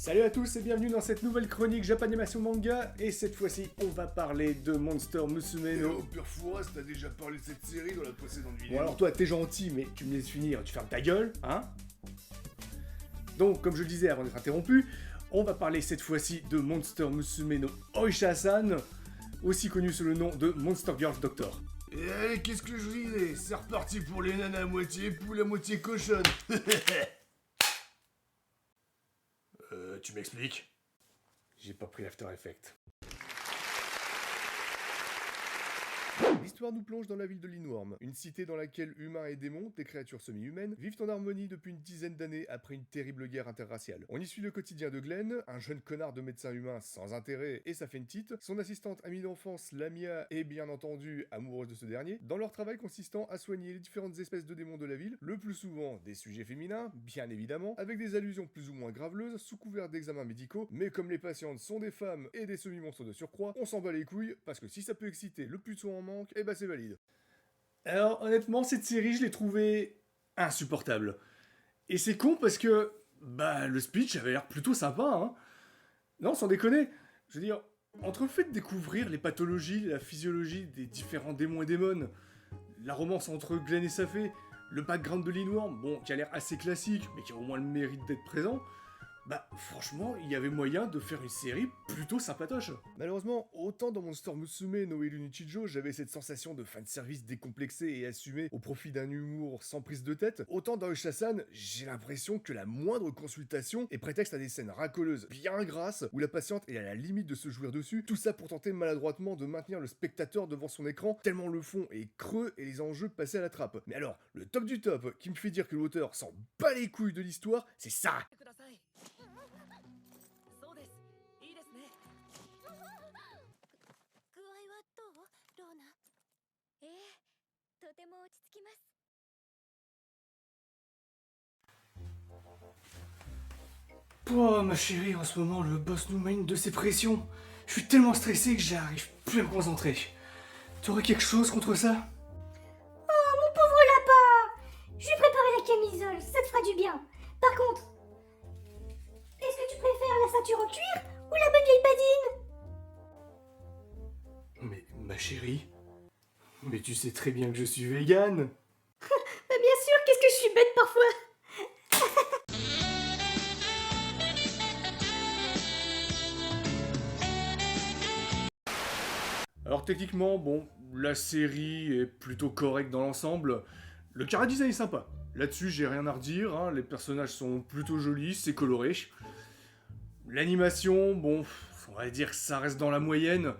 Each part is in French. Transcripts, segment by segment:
Salut à tous et bienvenue dans cette nouvelle chronique Japanimation Manga. Et cette fois-ci, on va parler de Monster Musume no... Père Fouras, t'as déjà parlé de cette série dans la précédente vidéo. Bon alors toi, t'es gentil, mais tu me laisses finir, tu fermes ta gueule, hein? Donc, comme je le disais avant d'être interrompu, on va parler cette fois-ci de Monster Musume no Oisha-san, aussi connu sous le nom de Monster Girl Doctor. Et allez, qu'est-ce que je vous disais? C'est reparti pour les nanas à moitié poule à moitié cochonne. Tu m'expliques? J'ai pas pris l'After Effect. L'histoire nous plonge dans la ville de Linworm, une cité dans laquelle humains et démons, des créatures semi-humaines, vivent en harmonie depuis une dizaine d'années après une terrible guerre interraciale. On y suit le quotidien de Glenn, un jeune connard de médecin humain sans intérêt et sa Fentit, son assistante amie d'enfance Lamia et bien entendu amoureuse de ce dernier, dans leur travail consistant à soigner les différentes espèces de démons de la ville, le plus souvent des sujets féminins, bien évidemment, avec des allusions plus ou moins graveleuses sous couvert d'examens médicaux, mais comme les patientes sont des femmes et des semi-monstres de surcroît, on s'en bat les couilles, parce que si ça peut exciter le puceau en manque, et bah c'est valide. Alors honnêtement, cette série, je l'ai trouvée insupportable. Et c'est con parce que, le speech avait l'air plutôt sympa, hein. Non, sans déconner. Je veux dire, entre le fait de découvrir les pathologies, la physiologie des différents démons et démones, la romance entre Glenn et sa fée, le background de Linworm, bon, qui a l'air assez classique, mais qui a au moins le mérite d'être présent, franchement, il y avait moyen de faire une série plutôt sympatoche. Malheureusement, autant dans Monster Musume no Ilunichijo, j'avais cette sensation de fanservice décomplexé et assumé au profit d'un humour sans prise de tête, autant dans Oisha-san, j'ai l'impression que la moindre consultation est prétexte à des scènes racoleuses bien grasses où la patiente est à la limite de se jouir dessus, tout ça pour tenter maladroitement de maintenir le spectateur devant son écran tellement le fond est creux et les enjeux passés à la trappe. Mais alors, le top du top qui me fait dire que l'auteur s'en bat les couilles de l'histoire, c'est ça! そうですいいですね具合はどうローナええとても落ち着きます Oh ma chérie, en ce moment le boss nous mène de ses pressions. Je suis tellement stressé que j'arrive plus à me concentrer. T'aurais quelque chose contre ça? Oh, mon pauvre lapin! Je vais préparer la camisole, ça te fera du bien. Par contre, est-ce que tu préfères la ceinture en cuir ou la bonne vieille badine? Mais ma chérie, mais tu sais très bien que je suis vegan. Bien sûr, qu'est-ce que je suis bête parfois! Alors techniquement, bon, la série est plutôt correcte dans l'ensemble. Le chara-design est sympa. Là-dessus, j'ai rien à redire, hein. Les personnages sont plutôt jolis, c'est coloré. L'animation, bon, on va dire que ça reste dans la moyenne.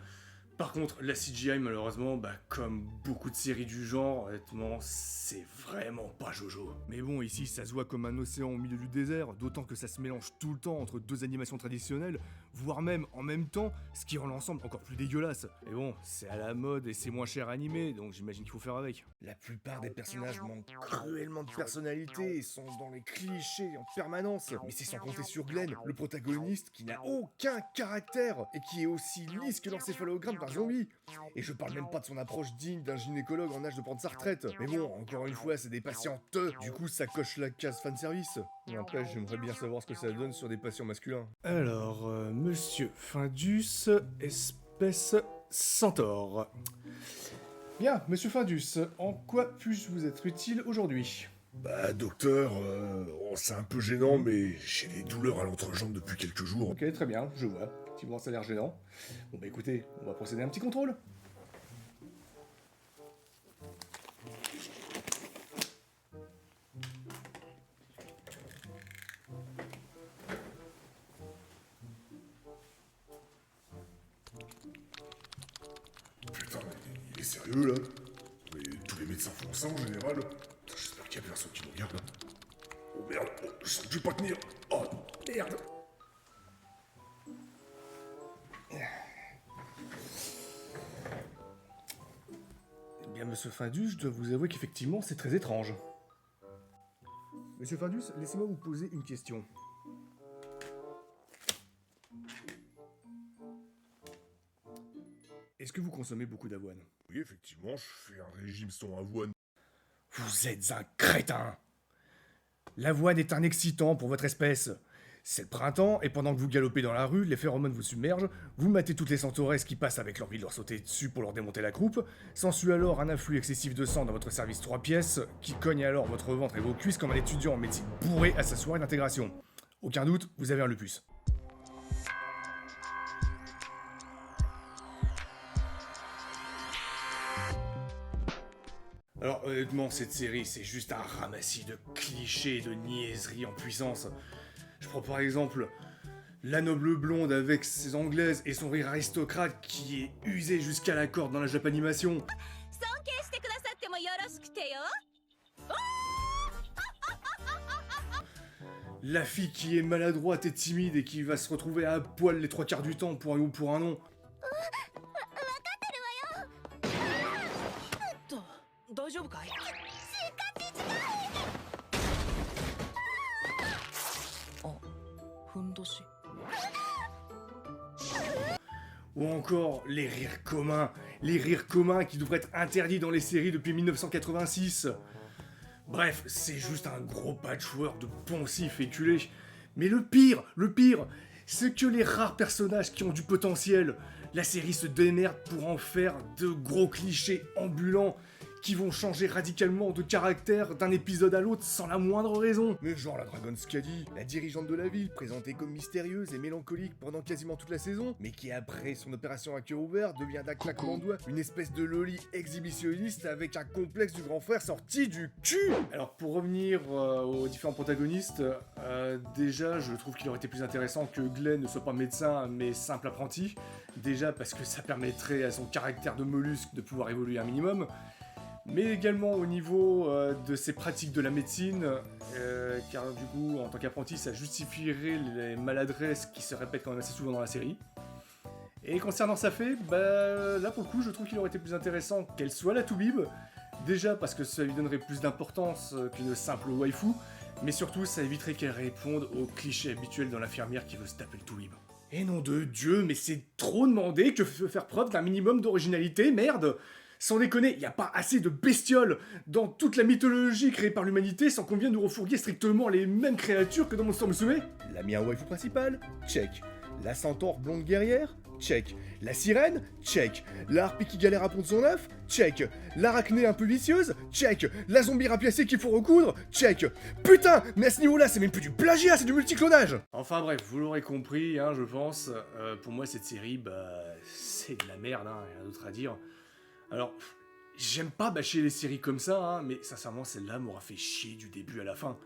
Par contre, la CGI, malheureusement, comme beaucoup de séries du genre, honnêtement, c'est vraiment pas Jojo. Mais bon, ici ça se voit comme un océan au milieu du désert, d'autant que ça se mélange tout le temps entre deux animations traditionnelles, voire même en même temps, ce qui rend l'ensemble encore plus dégueulasse. Mais bon, c'est à la mode et c'est moins cher à animer, donc j'imagine qu'il faut faire avec. La plupart des personnages manquent cruellement de personnalité et sont dans les clichés en permanence. Mais c'est sans compter sur Glenn, le protagoniste qui n'a aucun caractère et qui est aussi lisse que l'encéphalogramme d'un zombie. Et je parle même pas de son approche digne d'un gynécologue en âge de prendre sa retraite. Mais bon, encore une fois, c'est des patientes. Du coup, ça coche la case fanservice. N'empêche, j'aimerais bien savoir ce que ça donne sur des patients masculins. Alors, monsieur Findus, espèce centaure. Bien, monsieur Findus, en quoi puis-je vous être utile aujourd'hui? Docteur, c'est un peu gênant, mais j'ai des douleurs à l'entrejambe depuis quelques jours. Ok, très bien, je vois. Effectivement, ça a l'air gênant. Bon écoutez, on va procéder à un petit contrôle. Putain, mais il est sérieux, là? Mais tous les médecins font ça, en général. J'espère qu'il y a personne qui nous regarde, là. Oh merde, je vais pas tenir. Oh, merde. Eh bien, monsieur Findus, je dois vous avouer qu'effectivement, c'est très étrange. Monsieur Findus, laissez-moi vous poser une question. Est-ce que vous consommez beaucoup d'avoine? Oui, effectivement, je fais un régime sans avoine. Vous êtes un crétin! L'avoine est un excitant pour votre espèce. C'est le printemps, et pendant que vous galopez dans la rue, les phéromones vous submergent, vous matez toutes les centauresses qui passent avec l'envie de leur sauter dessus pour leur démonter la croupe, s'ensuit alors un afflux excessif de sang dans votre service 3 pièces, qui cogne alors votre ventre et vos cuisses comme un étudiant en médecine bourré à sa soirée d'intégration. Aucun doute, vous avez un lupus. Alors honnêtement, cette série, c'est juste un ramassis de clichés et de niaiseries en puissance. Je prends par exemple la noble blonde avec ses anglaises et son rire aristocrate qui est usé jusqu'à la corde dans la Japanimation. 尊敬してくださってもよろしくてよ。 La fille qui est maladroite et timide et qui va se retrouver à poil les 3 quarts du temps pour un ou pour un non. 大丈夫かい？ ふんどし。 Ou encore les rires communs qui devraient être interdits dans les séries depuis 1986. Bref, c'est juste un gros patchwork de poncifs éculés. Mais le pire, c'est que les rares personnages qui ont du potentiel, la série se démerde pour en faire de gros clichés ambulants qui vont changer radicalement de caractère d'un épisode à l'autre sans la moindre raison. Mais genre la Dragon Scally, la dirigeante de la ville, présentée comme mystérieuse et mélancolique pendant quasiment toute la saison, mais qui après son opération à cœur ouvert devient d'un claquement de doigts une espèce de loli exhibitionniste avec un complexe du grand frère sorti du cul. Alors pour revenir aux différents protagonistes, déjà je trouve qu'il aurait été plus intéressant que Glenn ne soit pas médecin mais simple apprenti. Déjà parce que ça permettrait à son caractère de mollusque de pouvoir évoluer un minimum. Mais également au niveau de ses pratiques de la médecine, car du coup, en tant qu'apprenti, ça justifierait les maladresses qui se répètent quand même assez souvent dans la série. Et concernant sa fée, bah là pour le coup, je trouve qu'il aurait été plus intéressant qu'elle soit la toubib. Déjà parce que ça lui donnerait plus d'importance qu'une simple waifu, mais surtout ça éviterait qu'elle réponde aux clichés habituels dans l'infirmière qui veut se taper le toubib. Et nom de Dieu, mais c'est trop demandé que faire preuve d'un minimum d'originalité, merde! Sans déconner, y a pas assez de bestioles dans toute la mythologie créée par l'humanité sans qu'on vienne nous refourguer strictement les mêmes créatures que dans Monster Musume. La mienne waifu principale, check. La centaure blonde guerrière, check. La sirène, check. La harpie qui galère à pondre son œuf, check. L'arachnée un peu vicieuse, check. La zombie rapiacée qu'il faut recoudre, check. Putain, mais à ce niveau-là, c'est même plus du plagiat, c'est du multiclonage. Enfin bref, vous l'aurez compris, hein, je pense. Pour moi, cette série, bah, c'est de la merde, hein, rien d'autre à dire. Alors, j'aime pas bâcher les séries comme ça, hein, mais sincèrement, celle-là m'aura fait chier du début à la fin.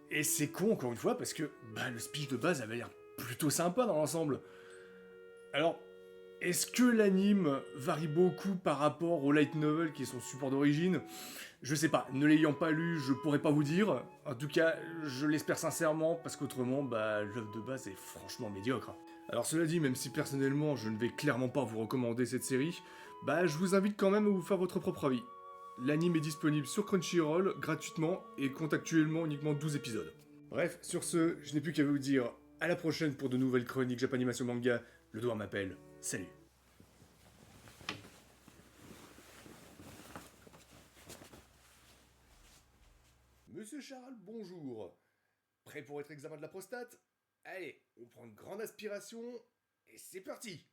Et c'est con, encore une fois, parce que bah, le speech de base avait l'air plutôt sympa dans l'ensemble. Alors, est-ce que l'anime varie beaucoup par rapport au light novel qui est son support d'origine? Je sais pas, ne l'ayant pas lu, je pourrais pas vous dire. En tout cas, je l'espère sincèrement, parce qu'autrement, bah, l'œuvre de base est franchement médiocre. Alors cela dit, même si personnellement je ne vais clairement pas vous recommander cette série, bah je vous invite quand même à vous faire votre propre avis. L'anime est disponible sur Crunchyroll gratuitement et compte actuellement uniquement 12 épisodes. Bref, sur ce, je n'ai plus qu'à vous dire à la prochaine pour de nouvelles chroniques Japanimation manga. Le doigt m'appelle. Salut. Monsieur Charles, bonjour. Prêt pour être examen de la prostate? Allez, on prend une grande aspiration et c'est parti.